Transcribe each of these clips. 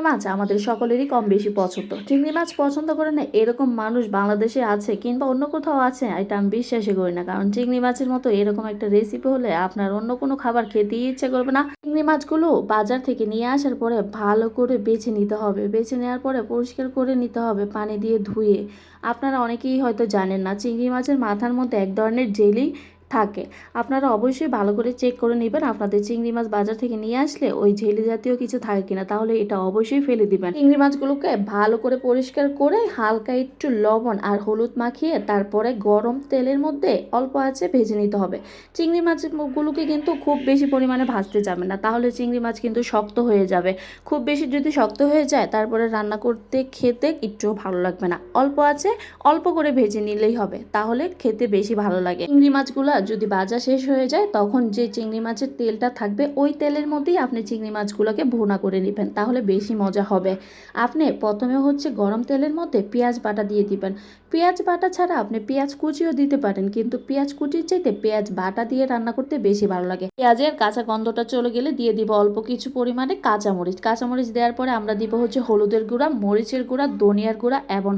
মাছ আমাদের সকলেরই কম বেশি পছন্দ। চিংড়ি মাছ পছন্দ করে না এরকম মানুষ বাংলাদেশে আছে কিংবা অন্য কোথাও আছে এটা আমি বিশ্বাসই করি না। কারণ চিংড়ি মাছের মতো এরকম একটা রেসিপি হলে আপনার অন্য কোনো খাবার খেতেই ইচ্ছে করবে না। চিংড়ি মাছগুলো বাজার থেকে নিয়ে আসার পরে ভালো করে বেছে নিতে হবে। বেছে নেওয়ার পরে পরিষ্কার করে নিতে হবে পানি দিয়ে ধুয়ে। আপনারা অনেকেই হয়তো জানেন না, চিংড়ি মাছের মাথার মধ্যে এক ধরনের জেলি থাকে। আপনারা অবশ্যই ভালো করে চেক করে নেবেন আপনাদের চিংড়ি মাছ বাজার থেকে নিয়ে আসলে ওই জেলি জাতীয় কিছু থাকে কিনা, তাহলে এটা অবশ্যই ফেলে দিবেন। চিংড়ি মাছগুলোকে ভালো করে পরিষ্কার করে হালকা একটু লবণ আর হলুদ মাখিয়ে তারপরে গরম তেলের মধ্যে অল্প আঁচে ভেজে নিতে হবে। চিংড়ি মাছগুলোকে কিন্তু খুব বেশি পরিমাণে ভাজতে যাবেন না, তাহলে চিংড়ি মাছ কিন্তু শক্ত হয়ে যাবে। খুব বেশি যদি শক্ত হয়ে যায় তারপরে রান্না করতে খেতে একটুও ভালো লাগবে না। অল্প আছে অল্প করে ভেজে নিলেই হবে, তাহলে খেতে বেশি ভালো লাগে। চিংড়ি মাছগুলো যদি ভাজা শেষ হয়ে যায় তখন যে চিংড়ি মাছের তেলটা থাকবে ওই তেলের মধ্যেই আপনি চিংড়ি মাছগুলোকে ভুনা করে নেবেন, তাহলে বেশি মজা হবে। আপনি প্রথমে গরম তেলের মধ্যে পেঁয়াজ বাটা দিয়ে দিবেন। পেঁয়াজ বাটা ছাড়া আপনি পেঁয়াজ কুচিও দিতে পারেন, কিন্তু পেঁয়াজ কুচির চাইতে পেঁয়াজ বাটা দিয়ে রান্না করতে বেশি ভালো লাগে। পেঁয়াজের কাঁচা গন্ধটা চলে গেলে দিয়ে দিব অল্প কিছু পরিমাণে কাঁচামরিচ। কাঁচামরিচ দেওয়ার পরে আমরা দিব হলুদের গুঁড়া, মরিচের গুঁড়া, ধনিয়ার গুঁড়া এবং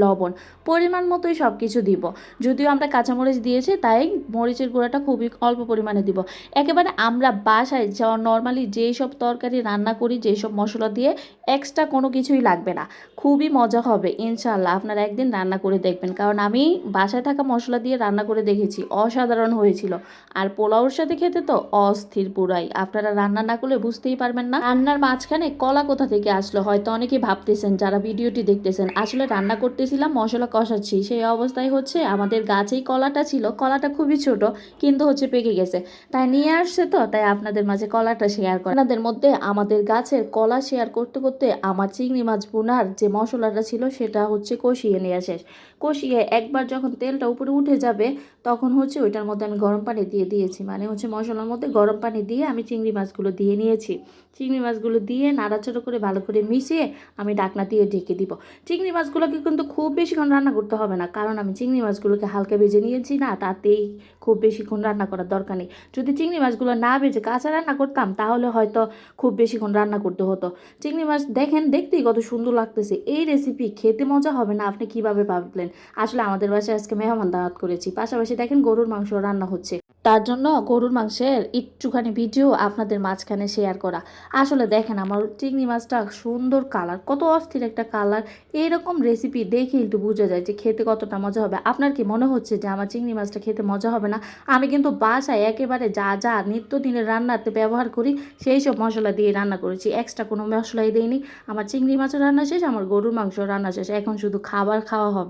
লবণ। পরিমাণ মতোই সব কিছু দিব। যদিও আমরা কাঁচামরিচ দিয়েছি তাই মরিচের গুঁড়াটা খুবই অল্প পরিমাণে দিব। একেবারে আমরা বাসায় নর্মালি যেই সব তরকারি রান্না করি, যেই সব মশলা দিয়ে এক্সট্রা কোনো কিছুই লাগবে না। খুবই মজা হবে ইনশাল্লাহ, আপনারা একদিন রান্না করে দেখবেন। কারণ আমি বাসায় থাকা মশলা দিয়ে রান্না করে দেখেছি, অসাধারণ হয়েছিল। আর পোলাওর সাথে খেতে তো অস্থির পুরাই। আপনারা রান্না না করলে বুঝতেই পারবেন না। রান্নার মাঝখানে কলা কোথা থেকে আসলো হয়তো অনেকেই ভাবতেছেন যারা ভিডিওটি দেখতেছেন। আসলে রান্না করতেছিলাম, মশলা কষাচ্ছি, সেই অবস্থায় আমাদের গাছেই কলাটা ছিল। কলাটা খুবই ছোট কিন্তু পেকে গেছে, তাই নিয়ে আসছে, তো তাই আপনাদের মাঝে কলাটা শেয়ার করা। আপনাদের মধ্যে আমাদের গাছের কলা শেয়ার করতে করতে আমার চিংড়ি মাছ ভুনার যে মশলাটা ছিল সেটা কষিয়ে নিয়ে শেষ। কষিয়ে একবার যখন তেলটা উপরে উঠে যাবে তখন ওইটার মধ্যে আমি গরম পানি দিয়ে দিয়েছি। মানে মশলার মধ্যে গরম পানি দিয়ে আমি চিংড়ি মাছগুলো দিয়ে নিয়েছি। চিংড়ি মাছগুলো দিয়ে নাড়াচাড়া করে ভালো করে মিশিয়ে আমি ঢাকনা দিয়ে ঢেকে দিব। চিংড়ি মাছগুলোকে কিন্তু খুব বেশিক্ষণ রান্না করতে হবে না, কারণ আমি চিংড়ি মাছগুলোকে হালকা ভেজে নিয়েছি না, তাতেই খুব বেশিক্ষণ রান্না করার দরকার নেই। যদি চিংড়ি মাছগুলো না ভেজে কাঁচা রান্না করতাম তাহলে হয়তো খুব বেশিক্ষণ রান্না করতে হতো। চিংড়ি মাছ দেখেন দেখতেই কত সুন্দর লাগতেছে। এই রেসিপি খেতে মজা হবে না আপনি কিভাবে ভাবলেন? আসলে আমাদের বাসায় আজকে মেহমান দাওয়াত করেছি, পাশাপাশি দেখেন গরুর মাংস রান্না হচ্ছে। তার জন্য গরুর মাংসের একটুখানি ভিডিও আপনাদের মাঝখানে শেয়ার করা। আসলে দেখেন আমার চিংড়ি মাছটা সুন্দর কালার, কত অস্থির একটা কালার। এইরকম রেসিপি দেখে একটু বোঝা যায় যে খেতে কতটা মজা হবে। আপনার কি মনে হচ্ছে যে আমার চিংড়ি মাছটা খেতে মজা হবে না? আমি কিন্তু বাসায় একেবারে যা যা নিত্যদিনের রান্নাতে ব্যবহার করি সেই সব মশলা দিয়ে রান্না করেছি, এক্সট্রা কোনো মশলাই দিইনি। আমার চিংড়ি মাছের রান্না শেষ, আমার গরুর মাংস রান্না শেষ, এখন শুধু খাবার খাওয়া হবে।